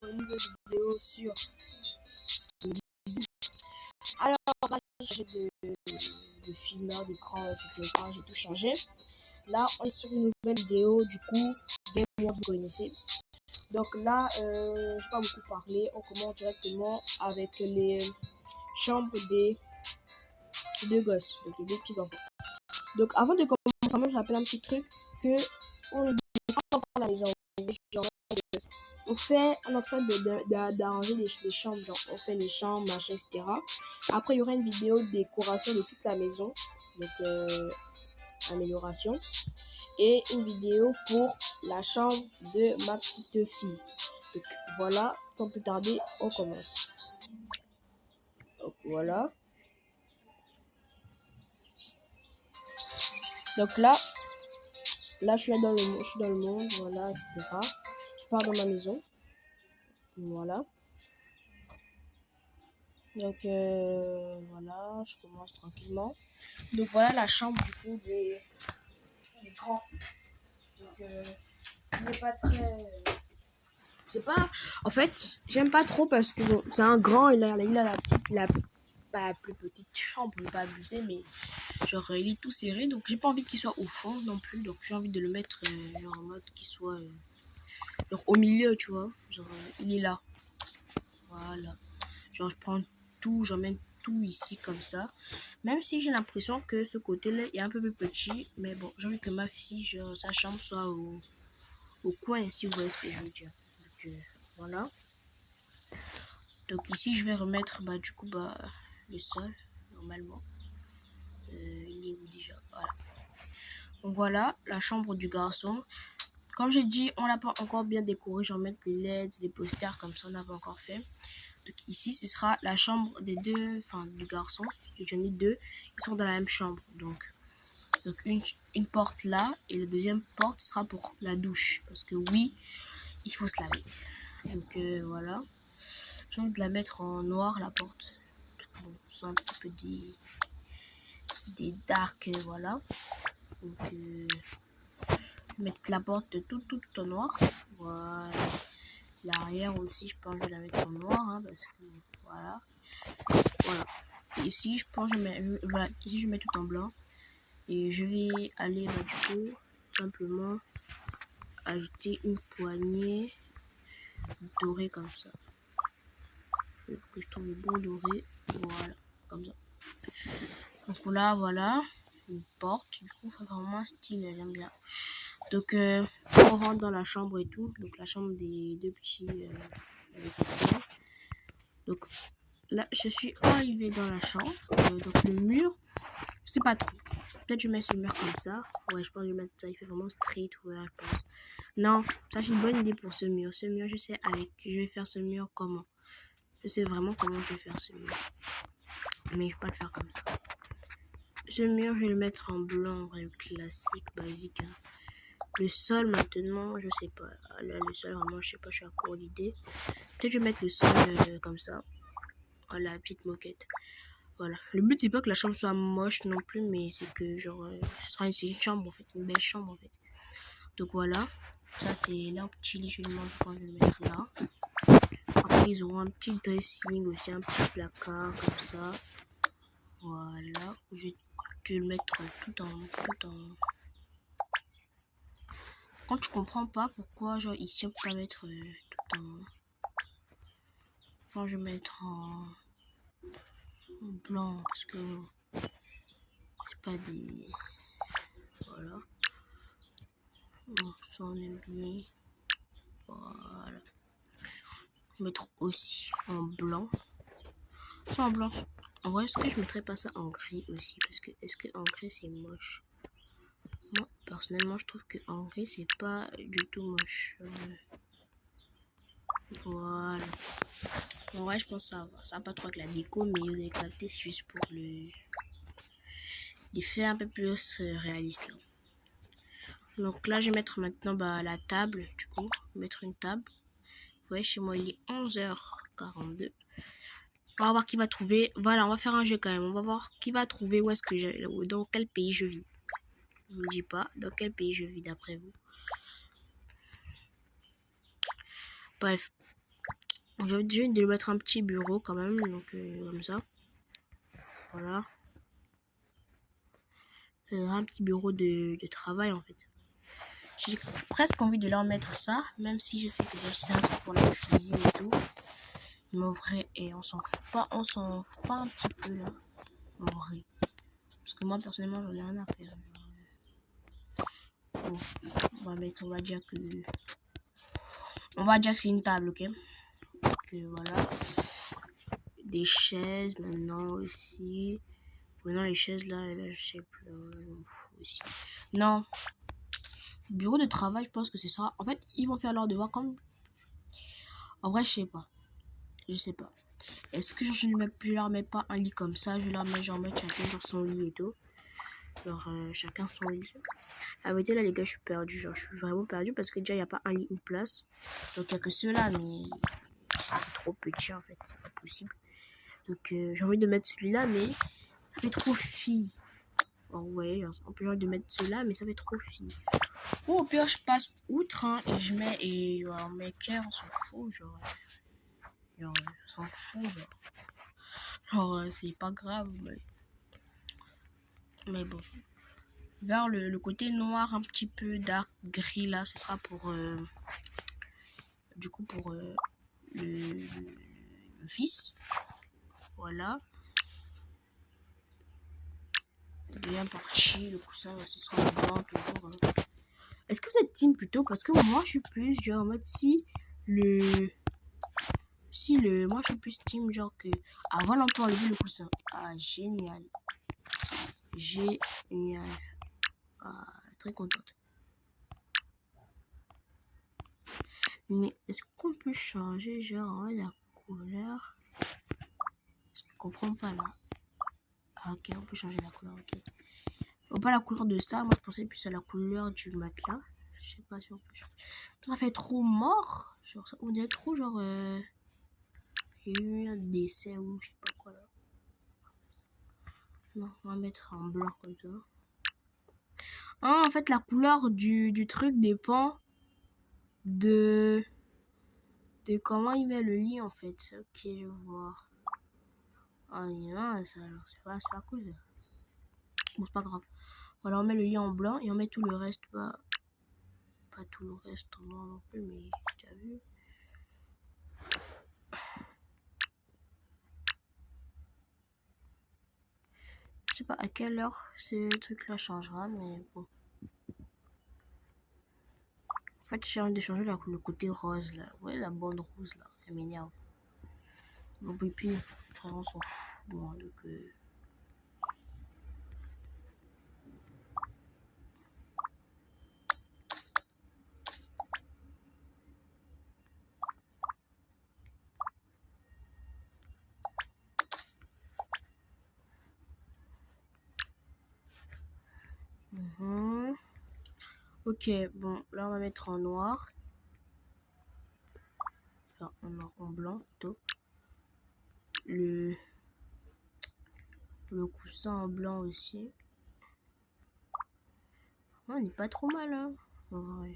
une nouvelle vidéo sur alors là j'ai changé de film là, d'écran, j'ai tout changé. Là on est sur une nouvelle vidéo du coup des mois vous connaissez. Donc là je vais pas beaucoup parler, on commence directement avec les chambres des deux gosses, donc les deux petits enfants. Donc avant de commencer quand même je rappelle un petit truc que on ne pas à la maison, genre on est en train d'arranger les chambres, genre on fait les chambres, machin, etc. Après, il y aura une vidéo de décoration de toute la maison, donc amélioration. Et une vidéo pour la chambre de ma petite fille. Donc voilà, sans plus tarder, on commence. Donc voilà. Donc là je suis dans le monde, voilà, etc. Je pars dans ma maison. Voilà. Donc voilà, je commence tranquillement. Donc voilà la chambre du coup des grands. Donc il n'est pas très... C'est pas... En fait, j'aime pas trop parce que bon, c'est un grand, il a la petite... pas la plus petite chambre, pas abuser, mais genre il est tout serré. Donc j'ai pas envie qu'il soit au fond non plus. Donc j'ai envie de le mettre genre en mode qu'il soit genre au milieu, tu vois. Genre il est là. Voilà. Genre je prends tout, j'emmène tout ici comme ça. Même si j'ai l'impression que ce côté-là est un peu plus petit. Mais bon, j'ai envie que ma fille, genre, sa chambre soit au coin, si vous voyez ce que je veux dire. Donc voilà. Donc ici, je vais remettre du coup le sol, normalement. Il est où déjà? Voilà. Donc voilà, la chambre du garçon. Comme j'ai dit, on l'a pas encore bien décoré. J'en mets des LED, des posters comme ça, on n'a pas encore fait. Donc ici, ce sera la chambre des deux, enfin du garçon. J'en ai deux, ils sont dans la même chambre. Donc une porte là, et la deuxième porte sera pour la douche. Parce que oui, il faut se laver. Donc voilà. J'ai envie de la mettre en noir, la porte. Bon, c'est un petit peu des dark, voilà. Donc mettre la porte tout en noir. Voilà. L'arrière aussi, je pense que je vais la mettre en noir, hein, parce que voilà. Ici, je pense que voilà, ici je mets tout en blanc. Et je vais aller du coup simplement ajouter une poignée dorée comme ça. Que je trouve le bon doré. Voilà, comme ça. Donc là, voilà. Une porte. Du coup, ça fait vraiment un style, j'aime bien. Donc, on rentre dans la chambre et tout. Donc, la chambre des deux petits. Donc, là, je suis arrivée dans la chambre. Donc, le mur, je sais pas trop. Peut-être je mets ce mur comme ça. Ouais, je pense que je vais mettre ça. Il fait vraiment street, ouais, je pense. Non, ça c'est une bonne idée pour ce mur. Ce mur, je sais je vais faire ce mur comment. Je sais vraiment comment je vais faire ce mur. Mais je vais pas le faire comme ça. Ce mur, je vais le mettre en blanc, vrai, classique, basique. Hein. Le sol, maintenant, je sais pas. Là, le sol, vraiment, je sais pas, je suis à court d'idée. Peut-être je vais mettre le sol comme ça. Voilà, petite moquette. Voilà. Le but, c'est pas que la chambre soit moche non plus, mais c'est que, genre, ce sera une chambre, en fait. Une belle chambre, en fait. Donc, voilà. Ça, c'est là, petit lit, je vais le mettre là. Après, ils auront un petit dressing aussi, un petit placard, comme ça. Voilà. Je vais le mettre tout en... Quand tu comprends pas pourquoi, genre, ici, on peut pas mettre tout en... Quand je vais mettre en blanc, parce que c'est pas des... Voilà. Bon, ça, on aime bien. Voilà. Mettre aussi en blanc. Ça en blanc. En vrai, est-ce que je mettrais pas ça en gris aussi? Parce que est-ce que en gris c'est moche? Moi, personnellement, je trouve que en gris c'est pas du tout moche. Voilà. En vrai, je pense que ça va. Ça va pas trop avec la déco, mais vous avez capté, c'est juste pour l'effet un peu plus réaliste. Là. Donc là, je vais mettre maintenant la table, du coup. Mettre une table. Vous voyez, chez moi, il est 11h42. On va voir qui va trouver. Voilà, on va faire un jeu quand même. On va voir qui va trouver où est-ce que dans quel pays je vis. Je vous le dis pas. Dans quel pays je vis d'après vous. Bref. J'ai déjà de mettre un petit bureau quand même, donc comme ça. Voilà. Un petit bureau de travail en fait. J'ai presque envie de leur mettre ça, même si je sais que c'est un truc pour la cuisine et tout. Mais en vrai, et on s'en fout pas un petit peu là, en vrai. Parce que moi personnellement, j'en ai rien à faire. Bon, on va dire que c'est une table, ok? Donc voilà. Des chaises maintenant aussi. Maintenant les chaises là je sais plus, je m'en fous aussi. Non, bureau de travail, je pense que c'est ça. En fait, ils vont faire leur devoir comme. En vrai, je sais pas. Je sais pas. Est-ce que je leur mets pas un lit comme ça? Je leur mets genre chacun genre son lit et tout. Genre chacun son lit. La vérité là les gars, je suis perdu. Genre je suis vraiment perdu parce que déjà il n'y a pas un lit, une place. Donc il n'y a que ceux-là, mais c'est trop petit en fait. C'est pas possible. Donc j'ai envie de mettre celui-là, mais ça fait trop fille. Oh ouais, on peut genre de mettre celui-là, mais ça fait trop fille. Ou au pire, je passe outre hein, et je mets. Et genre, maker, on s'en fout. Genre, on s'en fout. Genre c'est pas grave. Mais bon. Vers le côté noir, un petit peu dark gris là, ce sera pour. Du coup, pour le fils. Voilà. Bien parti, le coussin, ce sera blanc toujours. Hein. Est-ce que vous êtes team plutôt? Parce que moi, je suis plus genre en mode moi je suis plus team genre que avant on peut enlever le coussin. Ah génial. Génial. Ah, très contente. Mais est-ce qu'on peut changer genre la couleur? Je comprends pas là. Ah, ok, on peut changer la couleur, ok. Bon, pas la couleur de ça, moi je pensais plus à la couleur du matelas. Je sais pas si on peut changer. Ça fait trop mort. Genre, on dirait trop genre. Il y a eu un dessin ou je sais pas quoi là. Non, on va mettre en blanc comme ça. Ah, en fait, la couleur du truc dépend de comment il met le lit en fait. Ok, je vois. Ah, non, ça alors, c'est pas cool ça. Bon, c'est pas grave. Voilà, on met le lit en blanc et on met tout le reste. Pas tout le reste en noir non plus, mais tu as vu. Je sais pas à quelle heure ce truc là changera, mais bon. En fait, j'ai envie de changer le côté rose là. Ouais, la bande rose là, elle m'énerve. Bon, et puis, frère, on s'en fout. Bon, donc. Ok, bon, là on va mettre en noir. Enfin, en blanc plutôt. Le coussin en blanc aussi. On n'est pas trop mal, hein. En vrai.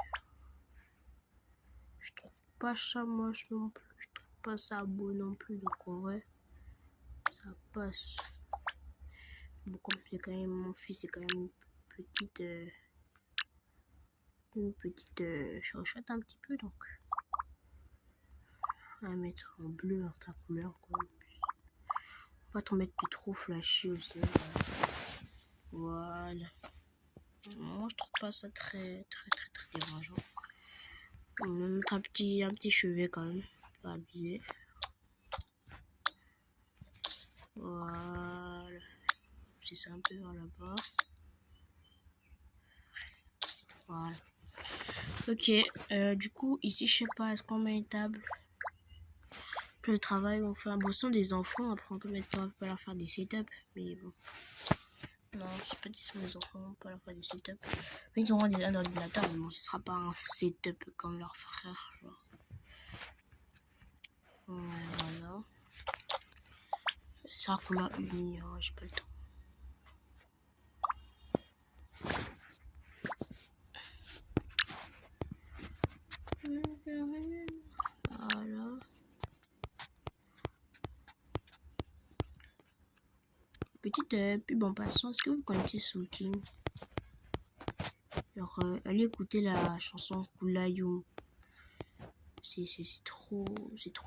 Je trouve pas ça moche non plus. Je trouve pas ça beau non plus. Donc en vrai, ça passe. Bon, comme c'est quand même mon fils, c'est quand même une petite chochotte un petit peu. Donc, on va mettre en bleu dans ta couleur. Quoi. Pas t'en mettre trop flashy aussi. Voilà. Moi, je trouve pas ça très dérangeant. On va mettre un petit chevet quand même. Pas abusé. Voilà. C'est ça un peu vers là-bas. Voilà. Ok. Du coup, ici, je sais pas, est-ce qu'on met une table? Puis le travail, on fait un bosson des enfants. Après, on peut leur faire des setups. Mais bon. Non, c'est pas des enfants, on peut leur faire des setups. Mais ils auront un ordinateur, mais bon, ce sera pas un setup comme leur frère, genre. Voilà. C'est ça couleur unie, hein, j'ai pas le temps. Voilà. petite pub en passant. Est-ce que vous connaissez Soul King? Alors, allez écouter la chanson Kulayu. C'est trop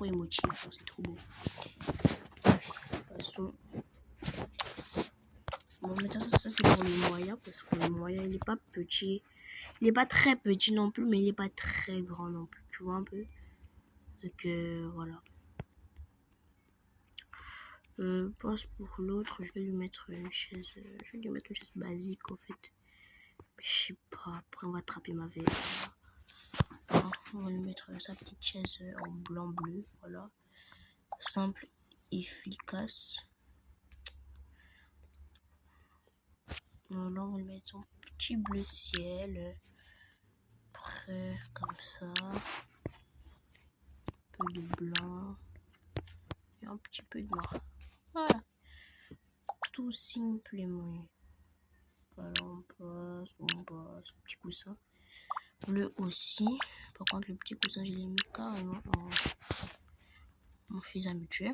émotif, hein, c'est trop beau. De toute façon, bon, mais ça c'est pour le moyen, parce que le moyen il est pas petit, il est pas très petit non plus, mais il est pas très grand non plus, tu vois un peu. Donc voilà. Je pense pour l'autre, je vais lui mettre une chaise, basique en fait. Je sais pas, après on va attraper ma veste. Voilà. On va lui mettre sa petite chaise en blanc-bleu, voilà. Simple, efficace. Voilà, on va lui mettre son petit bleu ciel. Prêt, comme ça. Un peu de blanc. Et un petit peu de noir. Voilà. Tout simplement. Voilà, on passe. Petit coussin. Bleu aussi. Par contre, le petit coussin, je l'ai mis carrément en fils habitué.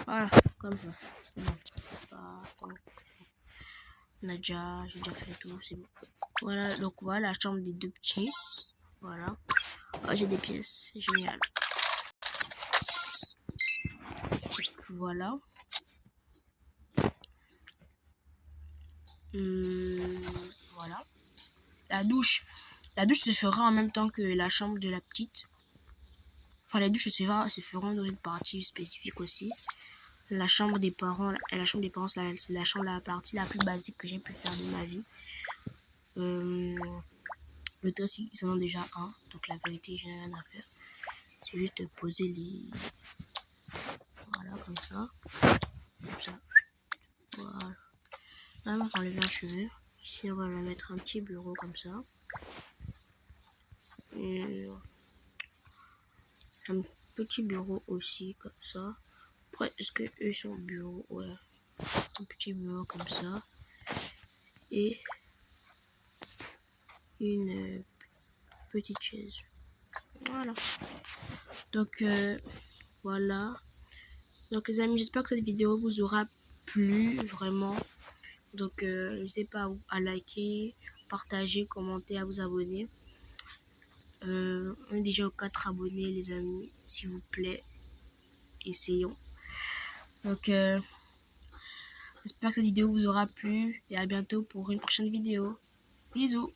Voilà, comme ça. C'est bon. J'ai déjà fait tout, c'est bon. Voilà, donc voilà la chambre des deux petits. Voilà. Oh, j'ai des pièces, génial. Donc, voilà. Voilà. La douche se fera en même temps que la chambre de la petite. Enfin, les douches se feront dans une partie spécifique aussi. La chambre des parents, c'est la partie la plus basique que j'ai pu faire de ma vie. Le test, ils en ont déjà un, donc la vérité, je n'ai rien à faire. C'est juste poser les... Voilà, comme ça. Comme ça. Voilà. Là, on va enlever un cheveu. Ici, on va leur mettre un petit bureau comme ça. Et un petit bureau aussi, comme ça. Après, est-ce que eux sont au bureau? Ouais. Un petit bureau comme ça. Et une petite chaise. Voilà. Donc, voilà. Donc, les amis, j'espère que cette vidéo vous aura plu, vraiment. Donc, n'hésitez pas à liker, partager, commenter, à vous abonner. On est déjà aux 4 abonnés, les amis. S'il vous plaît, essayons. Donc, j'espère que cette vidéo vous aura plu. Et à bientôt pour une prochaine vidéo. Bisous.